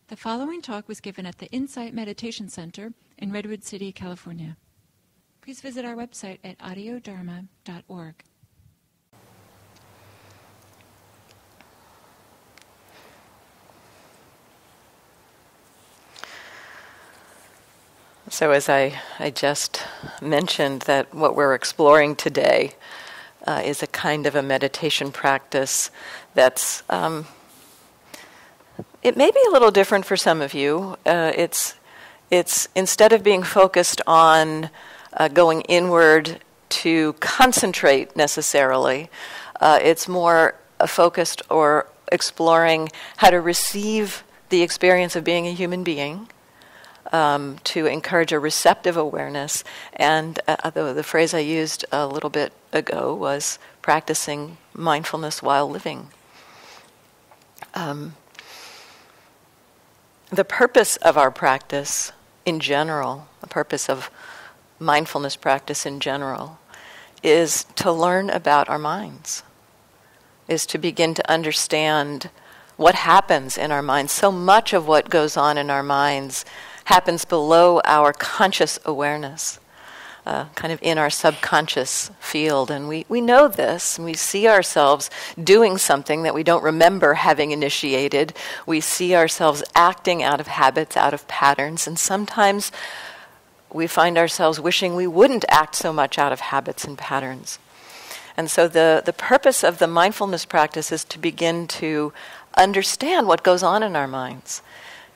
The following talk was given at the Insight Meditation Center in Redwood City, California. Please visit our website at audiodharma.org. So as I just mentioned, that what we're exploring today is a kind of a meditation practice that's, it may be a little different for some of you. It's instead of being focused on going inward to concentrate necessarily, it's more focused or exploring how to receive the experience of being a human being, to encourage a receptive awareness. And the phrase I used a little bit ago was practicing mindfulness while living. The purpose of our practice in general, the purpose of mindfulness practice in general, is to learn about our minds, is to begin to understand what happens in our minds. So much of what goes on in our minds happens below our conscious awareness, kind of in our subconscious field. And we know this, and we see ourselves doing something that we don't remember having initiated. We see ourselves acting out of habits, out of patterns, and sometimes we find ourselves wishing we wouldn't act so much out of habits and patterns. And so the purpose of the mindfulness practice is to begin to understand what goes on in our minds.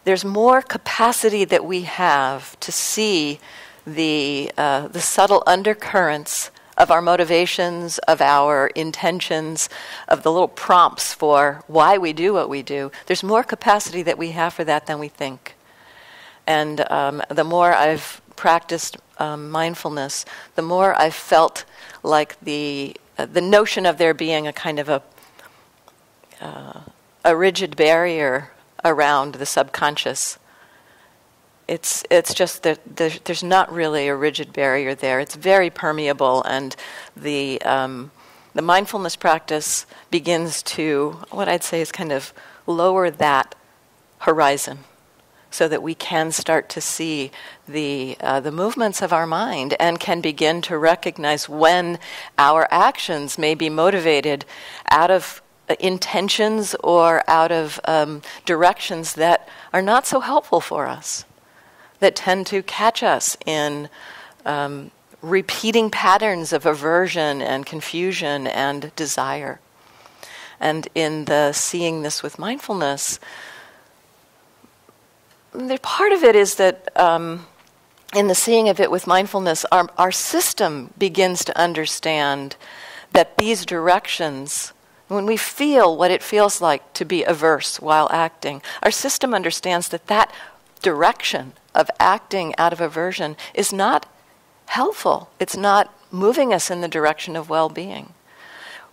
There's more capacity that we have to see the subtle undercurrents of our motivations, of our intentions, of the little prompts for why we do what we do. There's more capacity that we have for that than we think. And the more I've practiced mindfulness, the more I've felt like the notion of there being a kind of a rigid barrier around the subconscious. It's just that there's not really a rigid barrier there. It's very permeable, and the mindfulness practice begins to, what I'd say is kind of lower that horizon, so that we can start to see the movements of our mind and can begin to recognize when our actions may be motivated out of intentions or out of directions that are not so helpful for us, that tend to catch us in repeating patterns of aversion and confusion and desire. And in the seeing this with mindfulness, part of it is that in the seeing of it with mindfulness, our system begins to understand that these directions, when we feel what it feels like to be averse while acting, our system understands that that direction of acting out of aversion is not helpful. It's not moving us in the direction of well-being.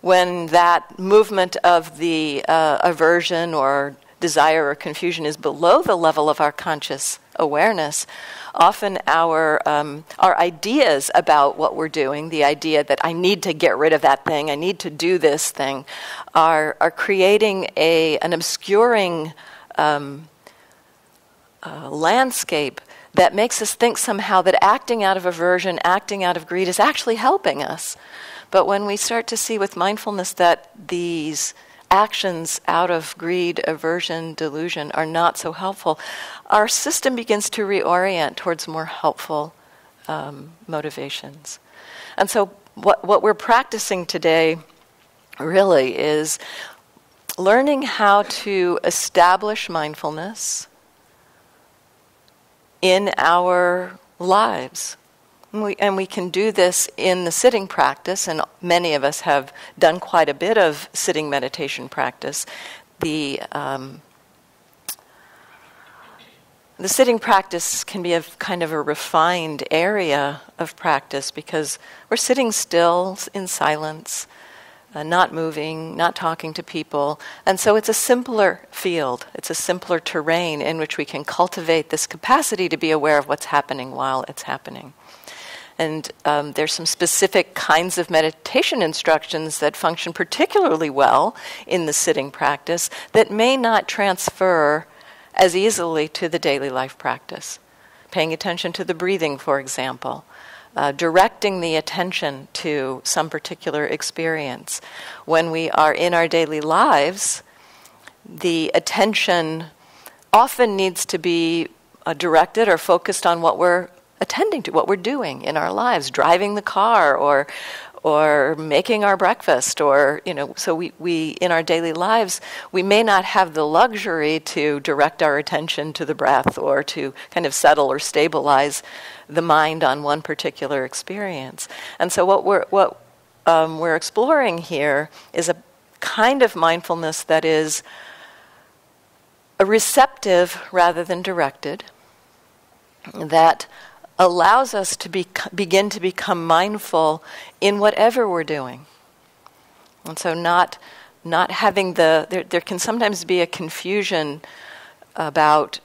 When that movement of the aversion or desire or confusion is below the level of our conscious awareness, often our ideas about what we're doing, the idea that I need to get rid of that thing, I need to do this thing, are creating an obscuring landscape that makes us think somehow that acting out of aversion, acting out of greed is actually helping us. But when we start to see with mindfulness that these actions out of greed, aversion, delusion are not so helpful, our system begins to reorient towards more helpful motivations. And so what we're practicing today really is learning how to establish mindfulness in our lives. And we can do this in the sitting practice, and many of us have done quite a bit of sitting meditation practice. The sitting practice can be a kind of a refined area of practice because we're sitting still in silence, not moving, not talking to people. And so it's a simpler field. It's a simpler terrain in which we can cultivate this capacity to be aware of what's happening while it's happening. And there's some specific kinds of meditation instructions that function particularly well in the sitting practice that may not transfer as easily to the daily life practice. Paying attention to the breathing, for example. Directing the attention to some particular experience. When we are in our daily lives, the attention often needs to be directed or focused on what we're attending to, what we're doing in our lives, driving the car or making our breakfast, or, so we in our daily lives, we may not have the luxury to direct our attention to the breath or to kind of settle or stabilize the mind on one particular experience. And so what we're exploring here is a kind of mindfulness that is a receptive rather than directed, that allows us to begin to become mindful in whatever we're doing. And so not having there can sometimes be a confusion about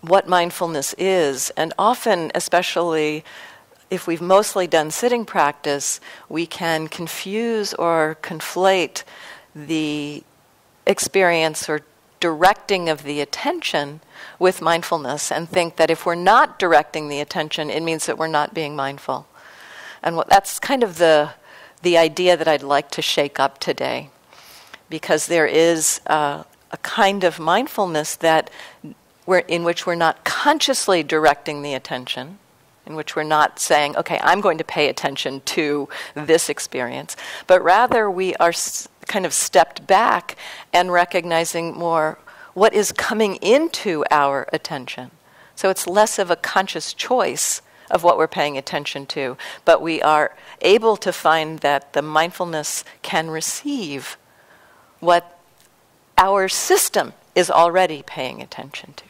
what mindfulness is, and often, especially if we've mostly done sitting practice, we can confuse or conflate the experience or directing of the attention with mindfulness, and think that if we're not directing the attention, it means that we're not being mindful. And that's kind of the idea that I'd like to shake up today, because there is a kind of mindfulness in which we're not consciously directing the attention, in which we're not saying, okay, I'm going to pay attention to this experience, but rather we are kind of stepped back and recognizing more what is coming into our attention. So it's less of a conscious choice of what we're paying attention to, but we are able to find that the mindfulness can receive what our system is already paying attention to.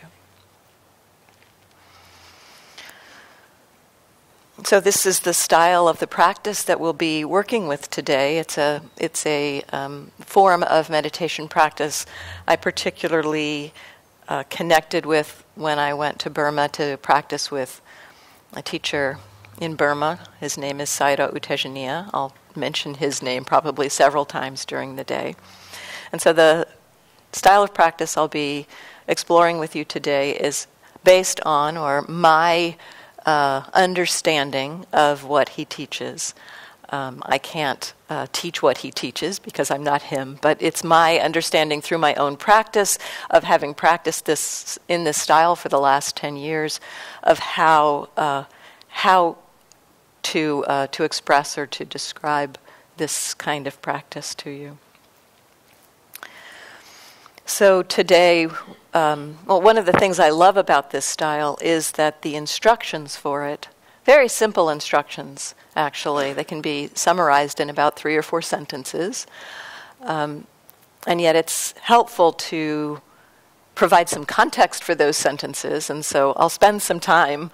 So this is the style of the practice that we'll be working with today. It's a form of meditation practice I particularly connected with when I went to Burma to practice with a teacher in Burma. His name is Sayadaw U Tejaniya. I'll mention his name probably several times during the day. And so the style of practice I'll be exploring with you today is based on, or my understanding of what he teaches. I can't teach what he teaches because I'm not him, but it's my understanding through my own practice of having practiced this in this style for the last 10 years of how to express or to describe this kind of practice to you. So today, one of the things I love about this style is that the instructions for it, very simple instructions, actually. They can be summarized in about 3 or 4 sentences. And yet it's helpful to provide some context for those sentences. And so I'll spend some time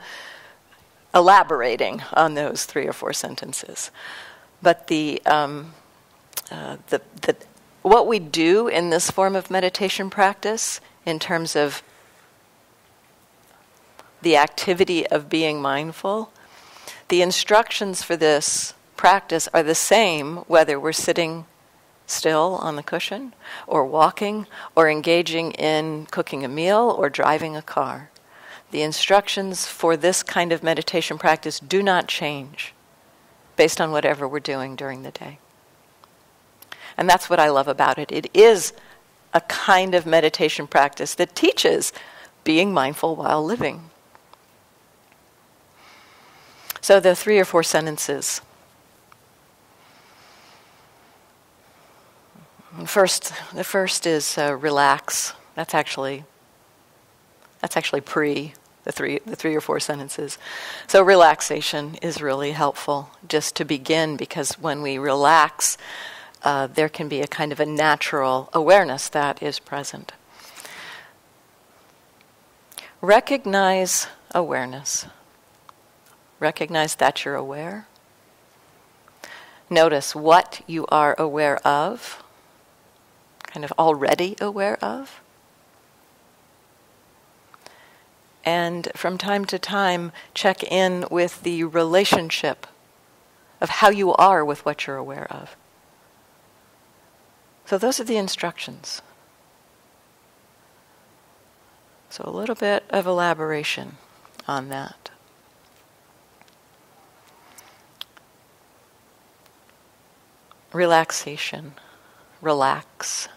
elaborating on those 3 or 4 sentences. But what we do in this form of meditation practice, in terms of the activity of being mindful, the instructions for this practice are the same whether we're sitting still on the cushion, or walking, or engaging in cooking a meal, or driving a car. The instructions for this kind of meditation practice do not change based on whatever we're doing during the day. And that's what I love about it. It is a kind of meditation practice that teaches being mindful while living. So the 3 or 4 sentences. The first is relax. That's actually pre the 3 or 4 sentences. So relaxation is really helpful just to begin, because when we relax, there can be a kind of a natural awareness that is present. Recognize awareness. Recognize that you're aware. Notice what you are aware of, kind of already aware of. And from time to time, check in with the relationship of how you are with what you're aware of. So those are the instructions. So a little bit of elaboration on that. Relaxation. Relax.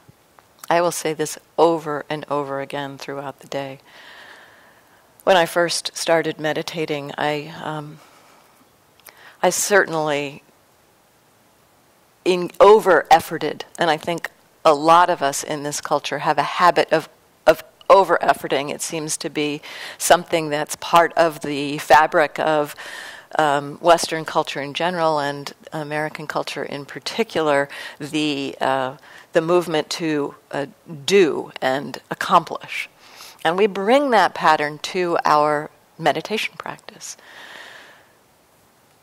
I will say this over and over again throughout the day. When I first started meditating, I certainly over-efforted, and I think a lot of us in this culture have a habit of over-efforting. It seems to be something that's part of the fabric of Western culture in general and American culture in particular, the movement to do and accomplish. And we bring that pattern to our meditation practice.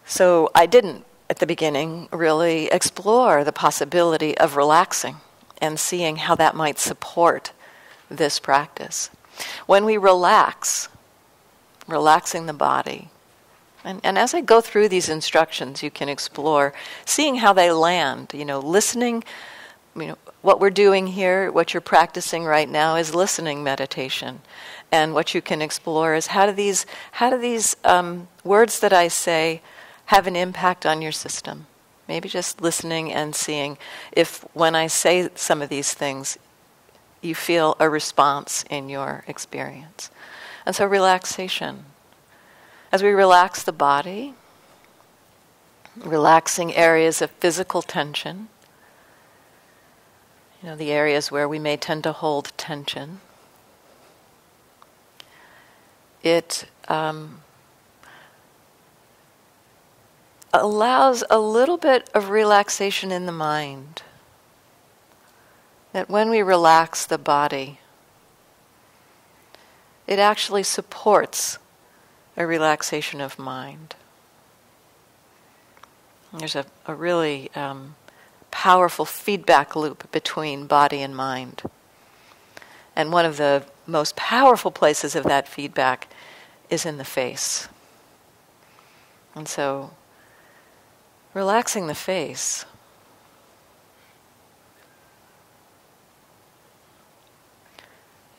So I didn't, at the beginning, really explore the possibility of relaxing and seeing how that might support this practice. When we relaxing the body, and as I go through these instructions, you can explore seeing how they land, listening. What we're doing here, what you're practicing right now is listening meditation. And what you can explore is how do these words that I say have an impact on your system? Maybe just listening and seeing if when I say some of these things, you feel a response in your experience. And so relaxation. As we relax the body, relaxing areas of physical tension, the areas where we may tend to hold tension, it allows a little bit of relaxation in the mind. That when we relax the body, it actually supports a relaxation of mind. There's a really powerful feedback loop between body and mind. And one of the most powerful places of that feedback is in the face. And so, relaxing the face,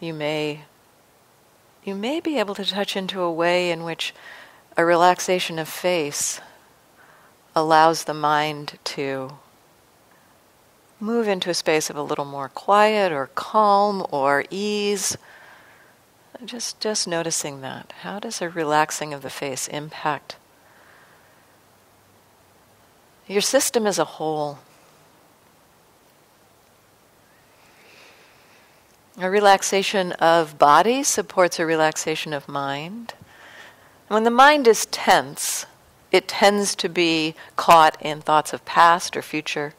you may be able to touch into a way in which a relaxation of face allows the mind to move into a space of a little more quiet or calm or ease. Just noticing that. How does a relaxing of the face impact your system as a whole? A relaxation of body supports a relaxation of mind. When the mind is tense, it tends to be caught in thoughts of past or future.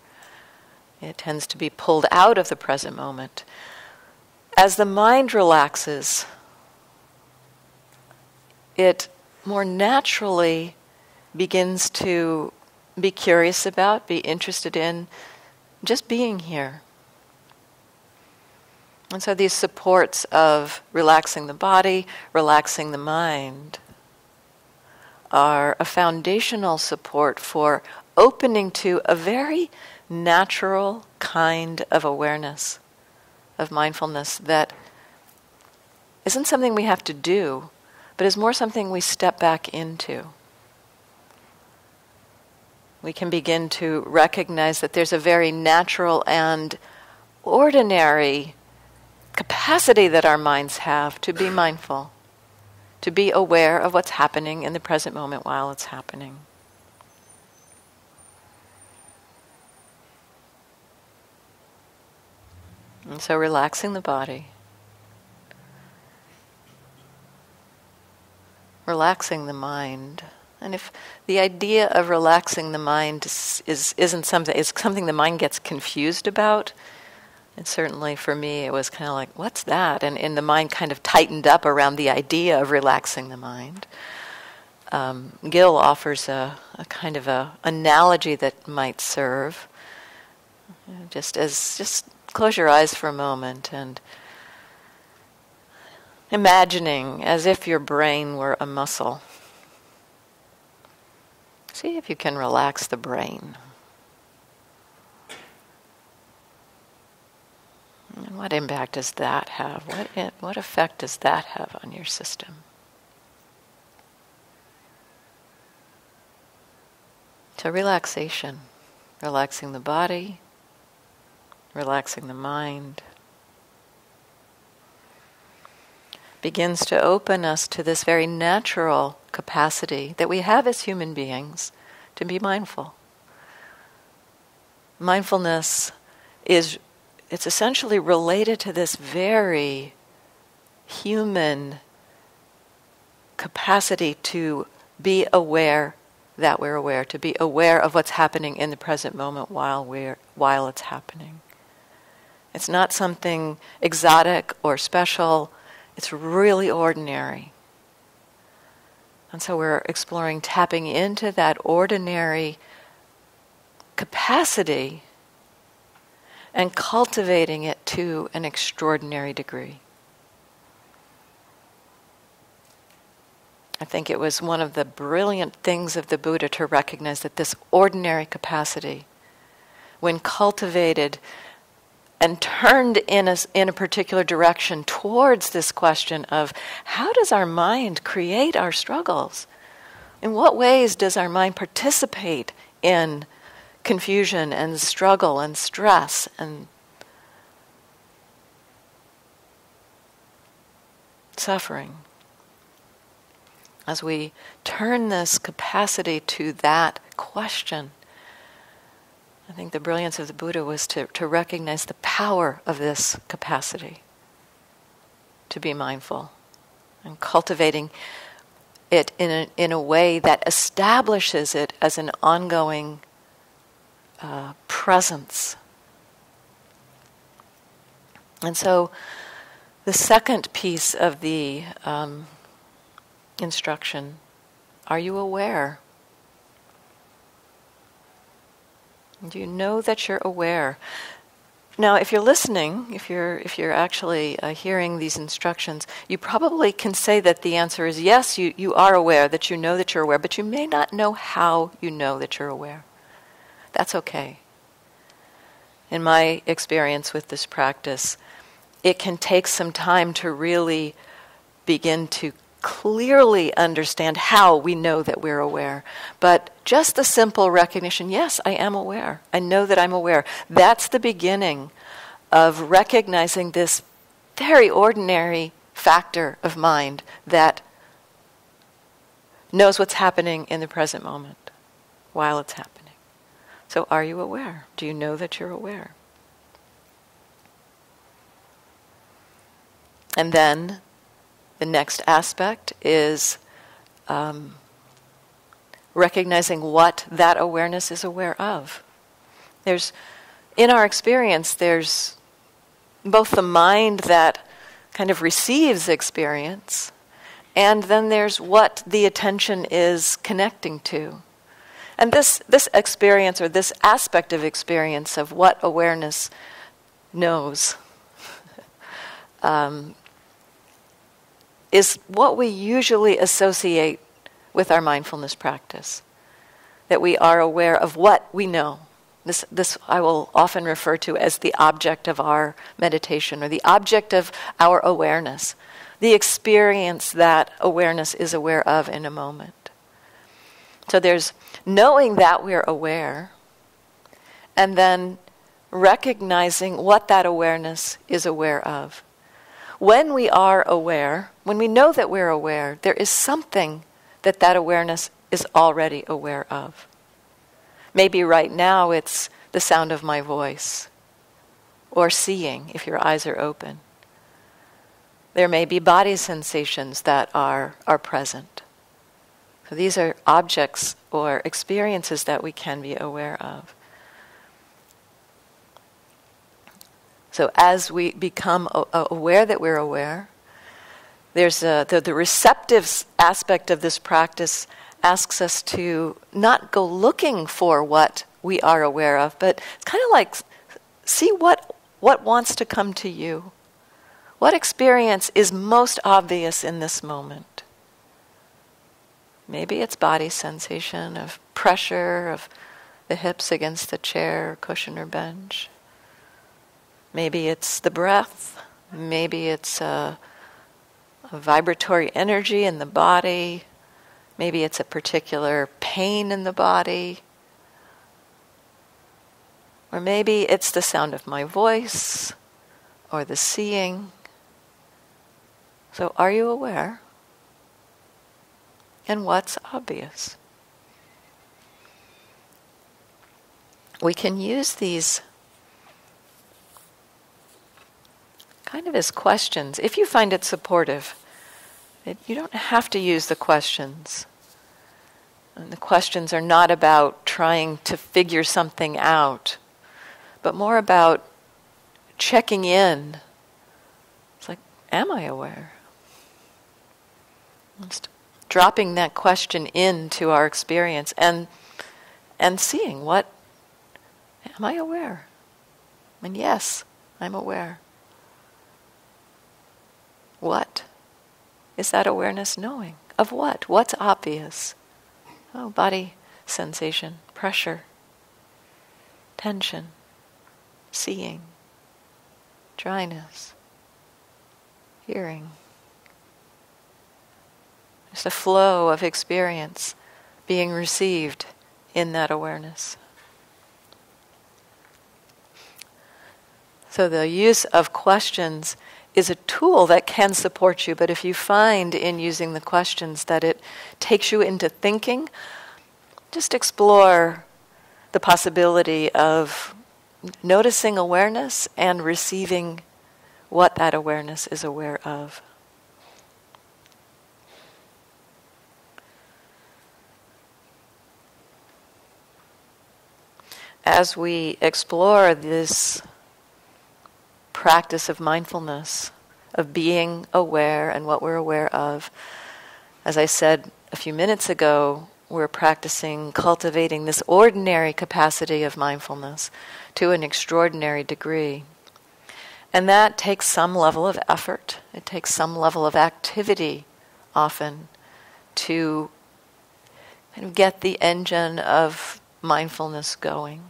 It tends to be pulled out of the present moment. As the mind relaxes, it more naturally begins to be curious about, be interested in just being here. And so these supports of relaxing the body, relaxing the mind, are a foundational support for opening to a very natural kind of awareness, of mindfulness that isn't something we have to do, but is more something we step back into. We can begin to recognize that there's a very natural and ordinary capacity that our minds have to be mindful, to be aware of what's happening in the present moment while it's happening. And so relaxing the body, relaxing the mind. And if the idea of relaxing the mind isn't something, it's something the mind gets confused about. And certainly for me, it was kind of like, what's that? And the mind kind of tightened up around the idea of relaxing the mind. Gil offers a kind of a analogy that might serve. Just close your eyes for a moment and imagining as if your brain were a muscle. See if you can relax the brain. And What impact does that have? What effect does that have on your system? So relaxation, relaxing the body, relaxing the mind, begins to open us to this very natural capacity that we have as human beings to be mindful. Mindfulness it's essentially related to this very human capacity to be aware that we're aware, to be aware of what's happening in the present moment while it's happening. It's not something exotic or special. It's really ordinary. And so we're exploring tapping into that ordinary capacity and cultivating it to an extraordinary degree. I think it was one of the brilliant things of the Buddha to recognize that this ordinary capacity, when cultivated and turned in a particular direction towards this question of how does our mind create our struggles? In what ways does our mind participate in confusion and struggle and stress and suffering? As we turn this capacity to that question, I think the brilliance of the Buddha was to recognize the power of this capacity to be mindful and cultivating it in a way that establishes it as an ongoing presence. And so the second piece of the instruction, are you aware? Do you know that you're aware? Now, if you're listening, if you're actually hearing these instructions, you probably can say that the answer is yes, you are aware, that you know that you're aware, but you may not know how you know that you're aware. That's okay. In my experience with this practice, it can take some time to really begin to clearly understand how we know that we're aware. But just the simple recognition, yes, I am aware. I know that I'm aware. That's the beginning of recognizing this very ordinary factor of mind that knows what's happening in the present moment while it's happening. So are you aware? Do you know that you're aware? And then the next aspect is recognizing what that awareness is aware of. In our experience, there's both the mind that kind of receives experience, and then there's what the attention is connecting to. And this experience, or this aspect of experience of what awareness knows, is what we usually associate with our mindfulness practice. That we are aware of what we know. This I will often refer to as the object of our meditation, or the object of our awareness. The experience that awareness is aware of in a moment. So there's knowing that we're aware, and then recognizing what that awareness is aware of. When we are aware, when we know that we're aware, there is something that awareness is already aware of. Maybe right now it's the sound of my voice, or seeing if your eyes are open. There may be body sensations that are present. So these are objects or experiences that we can be aware of. So as we become aware that we're aware, there's the receptive aspect of this practice asks us to not go looking for what we are aware of, but it's kind of like see what wants to come to you. What experience is most obvious in this moment? Maybe it's body sensation of pressure of the hips against the chair, cushion, or bench. Maybe it's the breath. Maybe it's a vibratory energy in the body. Maybe it's a particular pain in the body. Or maybe it's the sound of my voice or the seeing. So are you aware? And what's obvious? We can use these kind of as questions. If you find it supportive, you don't have to use the questions. And the questions are not about trying to figure something out, but more about checking in. It's like, am I aware? Just dropping that question into our experience and seeing what, am I aware? And yes, I'm aware. What is that awareness knowing? Of what? What's obvious? Oh, body sensation, pressure, tension, seeing, dryness, hearing. There's a flow of experience being received in that awareness. So the use of questions is a tool that can support you, but if you find in using the questions that it takes you into thinking, just explore the possibility of noticing awareness and receiving what that awareness is aware of. As we explore this practice of mindfulness, of being aware and what we're aware of, as I said a few minutes ago, we're practicing cultivating this ordinary capacity of mindfulness to an extraordinary degree. And that takes some level of effort. It takes some level of activity often to kind of get the engine of mindfulness going.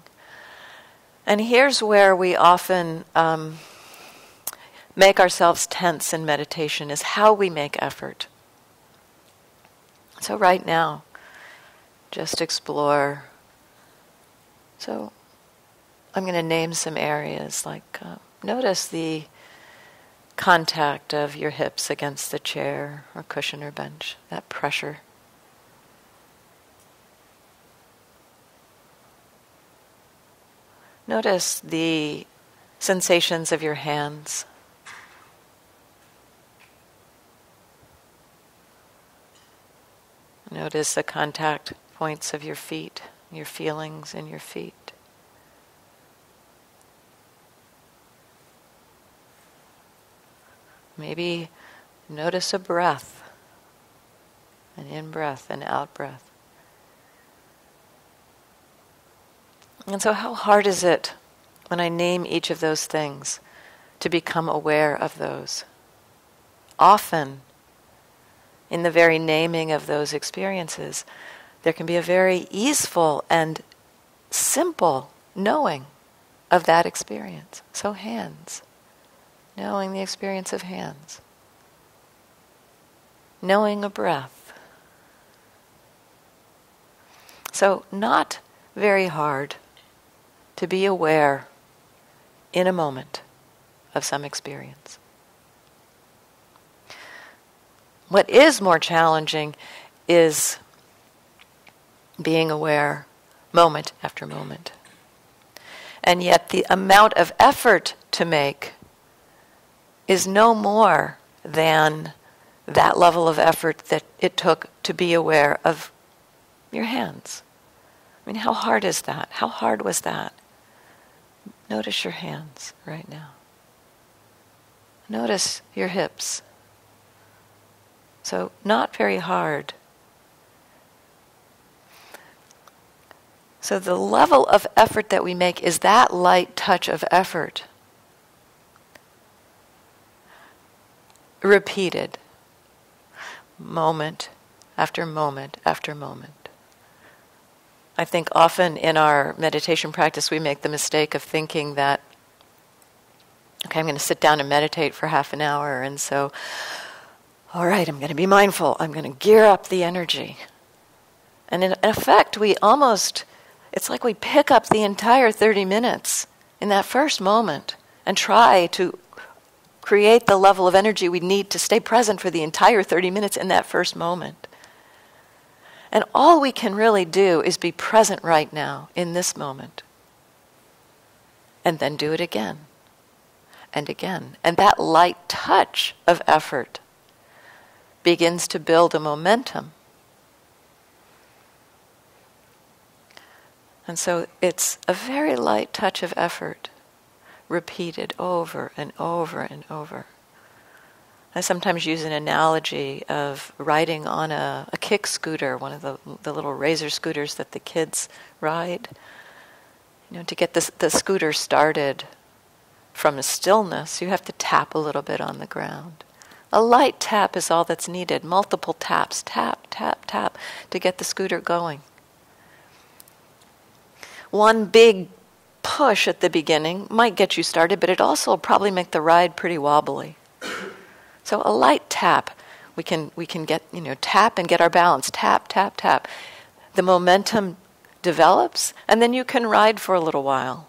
And here's where we often make ourselves tense in meditation, is how we make effort. So right now, just explore. So I'm going to name some areas, like notice the contact of your hips against the chair or cushion or bench, that pressure. Notice the sensations of your hands. Notice the contact points of your feet, your feelings in your feet. Maybe notice a breath, an in-breath, an out-breath. And so how hard is it when I name each of those things to become aware of those? Often, in the very naming of those experiences, there can be a very easeful and simple knowing of that experience. So hands, knowing the experience of hands. Knowing a breath. So not very hard to be aware in a moment of some experience. What is more challenging is being aware moment after moment. And yet the amount of effort to make is no more than that level of effort that it took to be aware of your hands. I mean, how hard is that? How hard was that? Notice your hands right now. Notice your hips. So, not very hard. So the level of effort that we make is that light touch of effort. Repeated. Moment after moment after moment. I think often in our meditation practice we make the mistake of thinking that Okay, I'm going to sit down and meditate for half an hour, and so, all right, I'm going to be mindful. I'm going to gear up the energy. And in effect, it's like we pick up the entire 30 minutes in that first moment and try to create the level of energy we need to stay present for the entire 30 minutes in that first moment. And all we can really do is be present right now in this moment. And then do it again and again. And that light touch of effort begins to build a momentum. And so it's a very light touch of effort, repeated over and over and over. I sometimes use an analogy of riding on a kick scooter, one of the little razor scooters that the kids ride. To get the scooter started from a stillness, you have to tap a little bit on the ground. A light tap is all that's needed. Multiple taps, tap, tap, tap, to get the scooter going. One big push at the beginning might get you started, but it also will probably make the ride pretty wobbly. So a light tap, we can get, tap and get our balance. Tap, tap, tap. The momentum develops, and then you can ride for a little while.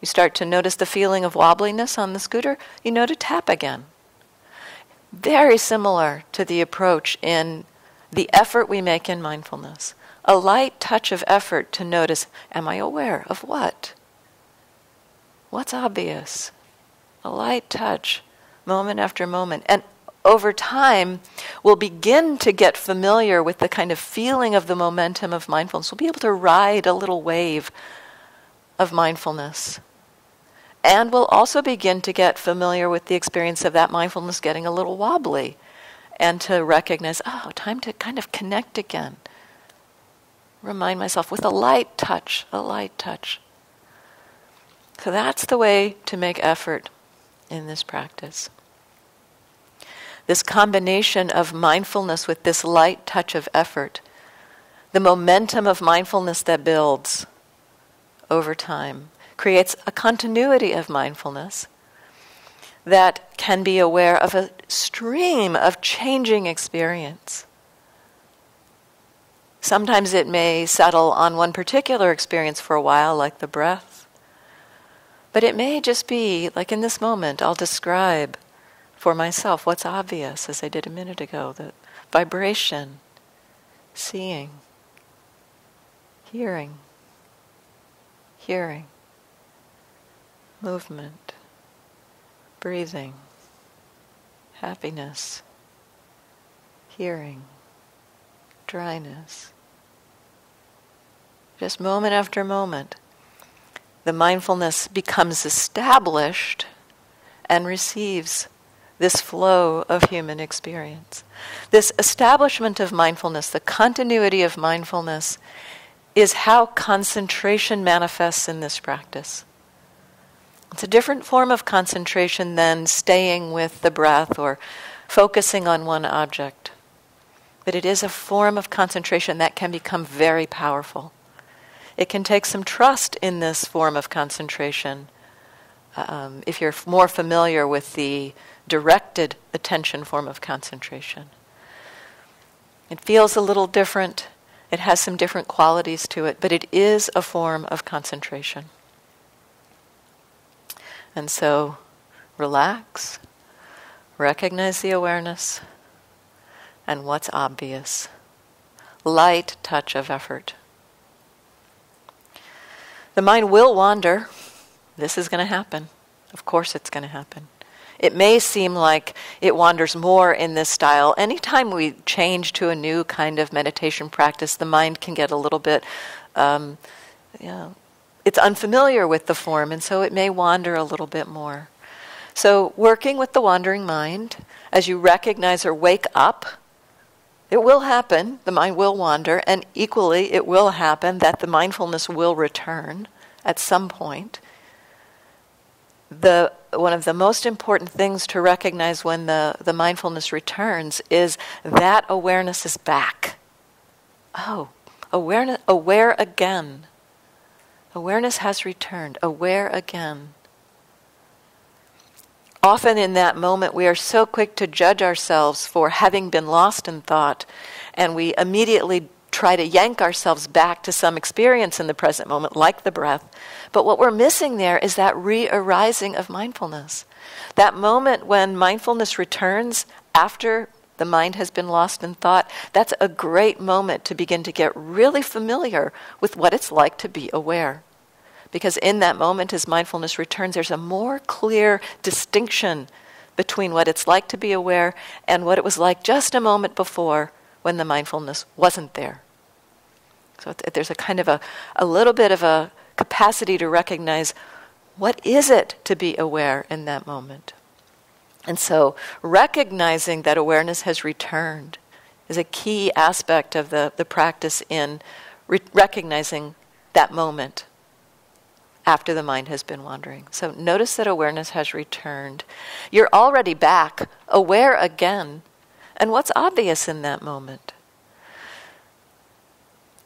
You start to notice the feeling of wobbliness on the scooter, you know to tap again. Very similar to the approach in the effort we make in mindfulness. A light touch of effort to notice, am I aware of what? What's obvious? A light touch, moment after moment. And over time, we'll begin to get familiar with the kind of feeling of the momentum of mindfulness. We'll be able to ride a little wave of mindfulness. And we'll also begin to get familiar with the experience of that mindfulness getting a little wobbly, and to recognize, time to kind of connect again. Remind myself with a light touch, a light touch. So that's the way to make effort in this practice. This combination of mindfulness with this light touch of effort, the momentum of mindfulness that builds over time, creates a continuity of mindfulness that can be aware of a stream of changing experience. Sometimes it may settle on one particular experience for a while, like the breath. But it may just be, like in this moment, I'll describe for myself what's obvious, as I did a minute ago, the vibration, seeing, hearing, movement, breathing, happiness, hearing, dryness. Just moment after moment, the mindfulness becomes established and receives this flow of human experience. This establishment of mindfulness, the continuity of mindfulness, is how concentration manifests in this practice. It's a different form of concentration than staying with the breath or focusing on one object. But it is a form of concentration that can become very powerful. It can take some trust in this form of concentration. If you're more familiar with the directed attention form of concentration. It feels a little different. It has some different qualities to it, but it is a form of concentration. And so, relax, recognize the awareness, and what's obvious. Light touch of effort. The mind will wander. This is going to happen. Of course it's going to happen. It may seem like it wanders more in this style. Anytime we change to a new kind of meditation practice, the mind can get a little bit, it's unfamiliar with the form, and so it may wander a little bit more. So working with the wandering mind, as you recognize or wake up, it will happen, the mind will wander, and equally it will happen that the mindfulness will return at some point. One of the most important things to recognize when the mindfulness returns is that awareness is back. Aware again. Awareness has returned, aware again. Often in that moment, we are so quick to judge ourselves for having been lost in thought, and we immediately try to yank ourselves back to some experience in the present moment, like the breath. But what we're missing there is that re-arising of mindfulness. That moment when mindfulness returns after the mind has been lost in thought, that's a great moment to begin to get really familiar with what it's like to be aware. Because in that moment, as mindfulness returns, there's a more clear distinction between what it's like to be aware and what it was like just a moment before when the mindfulness wasn't there. So there's a kind of a little bit of a capacity to recognize what is it to be aware in that moment. And so recognizing that awareness has returned is a key aspect of the practice in recognizing that moment after the mind has been wandering. So notice that awareness has returned. You're already back, aware again. And what's obvious in that moment?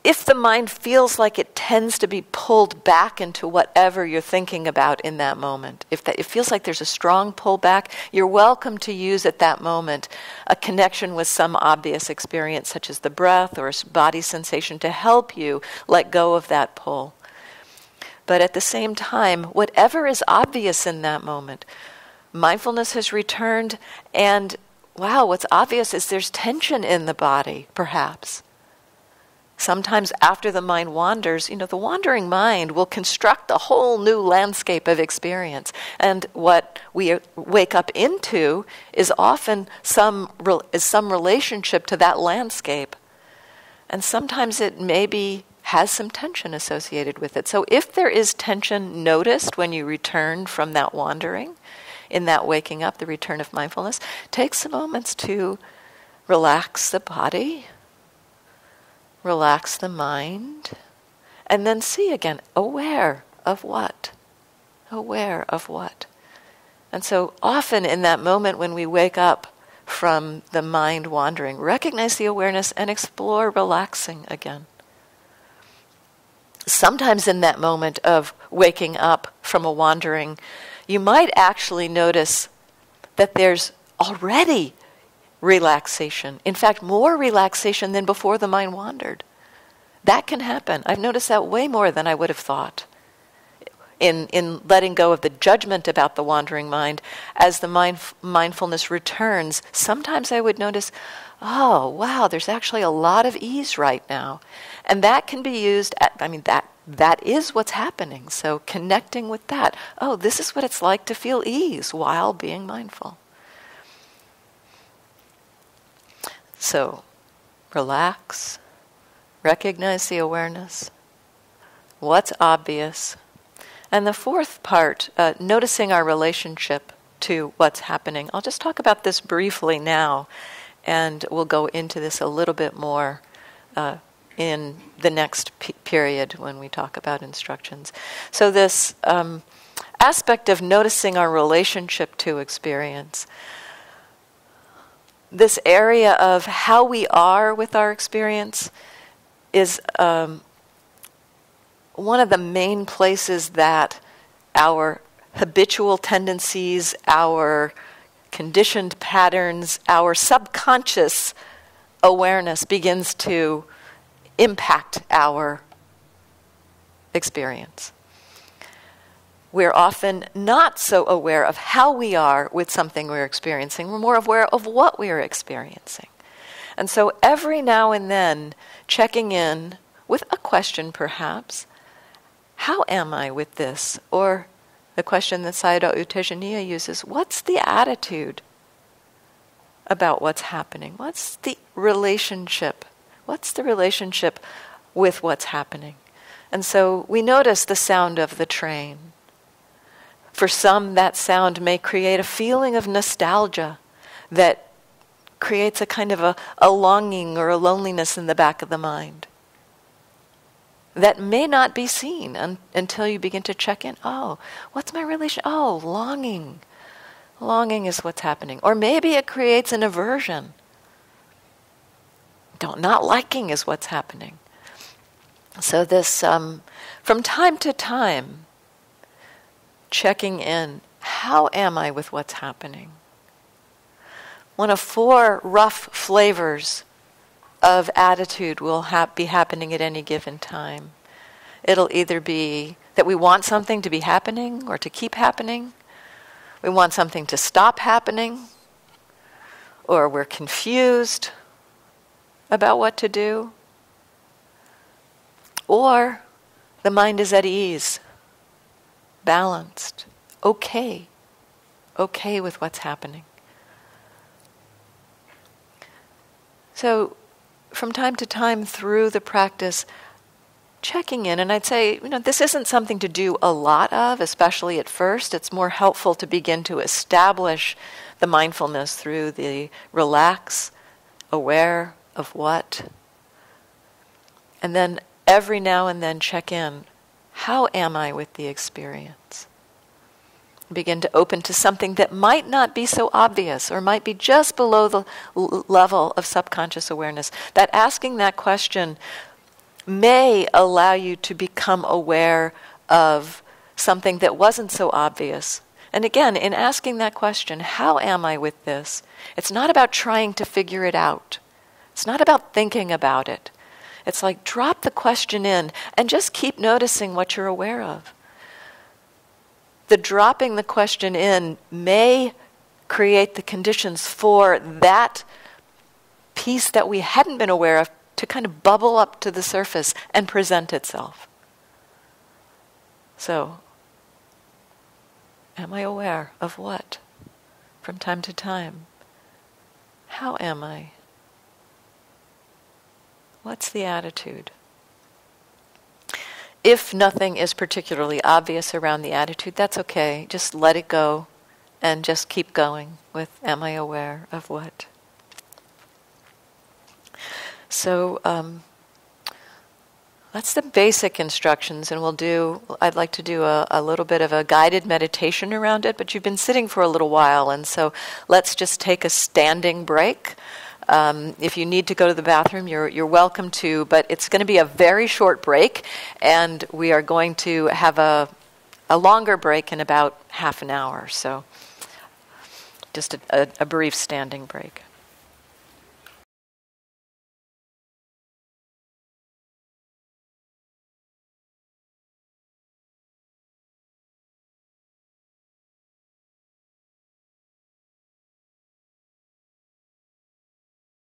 If the mind feels like it tends to be pulled back into whatever you're thinking about in that moment, if it feels like there's a strong pull back, you're welcome to use at that moment a connection with some obvious experience, such as the breath or a body sensation, to help you let go of that pull. But at the same time, whatever is obvious in that moment, mindfulness has returned, and wow, what's obvious is there's tension in the body, perhaps. Sometimes after the mind wanders, the wandering mind will construct a whole new landscape of experience. And what we wake up into is often some relationship to that landscape. And sometimes it maybe has some tension associated with it. So if there is tension noticed when you return from that wandering, in that waking up, the return of mindfulness, take some moments to relax the body, relax the mind, and then see again, aware of what? Aware of what? And so often in that moment when we wake up from the mind wandering, recognize the awareness and explore relaxing again. Sometimes in that moment of waking up from a wandering, you might actually notice that there's already relaxation. In fact, more relaxation than before the mind wandered. That can happen. I've noticed that way more than I would have thought. In letting go of the judgment about the wandering mind, as the mindfulness returns, sometimes I would notice, oh, wow, there's actually a lot of ease right now. And that can be used, that is what's happening. So connecting with that, oh, this is what it's like to feel ease while being mindful. So relax, recognize the awareness, what's obvious. And the fourth part, noticing our relationship to what's happening. I'll just talk about this briefly now, and we'll go into this a little bit more in the next period when we talk about instructions. So this aspect of noticing our relationship to experience, this area of how we are with our experience is one of the main places that our habitual tendencies, our conditioned patterns, our subconscious awareness begins to impact our experience. We're often not so aware of how we are with something we're experiencing. We're more aware of what we're experiencing. And so every now and then, checking in with a question perhaps, how am I with this? Or the question that Sayadaw U Tejaniya uses, what's the attitude about what's happening? What's the relationship? What's the relationship with what's happening? And so we notice the sound of the train. For some, that sound may create a feeling of nostalgia that creates a kind of a longing or a loneliness in the back of the mind that may not be seen until you begin to check in. Oh, what's my relation? Oh, longing. Longing is what's happening. Or maybe it creates an aversion. Not liking is what's happening. So this, from time to time, checking in, how am I with what's happening? One of 4 rough flavors of attitude will be happening at any given time. It'll either be that we want something to be happening or to keep happening. We want something to stop happening, or we're confused about what to do, or the mind is at ease, balanced, okay with what's happening. So, from time to time through the practice, checking in, and I'd say, this isn't something to do a lot of, especially at first. It's more helpful to begin to establish the mindfulness through the relax, aware of what, and then every now and then check in. How am I with the experience? Begin to open to something that might not be so obvious or might be just below the level of subconscious awareness. That asking that question may allow you to become aware of something that wasn't so obvious. And again, in asking that question, how am I with this? It's not about trying to figure it out. It's not about thinking about it. It's like drop the question in and just keep noticing what you're aware of. The dropping the question in may create the conditions for that piece that we hadn't been aware of to kind of bubble up to the surface and present itself. So, am I aware of what? From time to time. How am I? What's the attitude? If nothing is particularly obvious around the attitude, that's okay. Just let it go and just keep going with am I aware of what? So that's the basic instructions, and I'd like to do a little bit of a guided meditation around it, but you've been sitting for a little while, and so let's just take a standing break. If you need to go to the bathroom, you're welcome to, but it's going to be a very short break, and we are going to have a longer break in about half an hour, so just a brief standing break.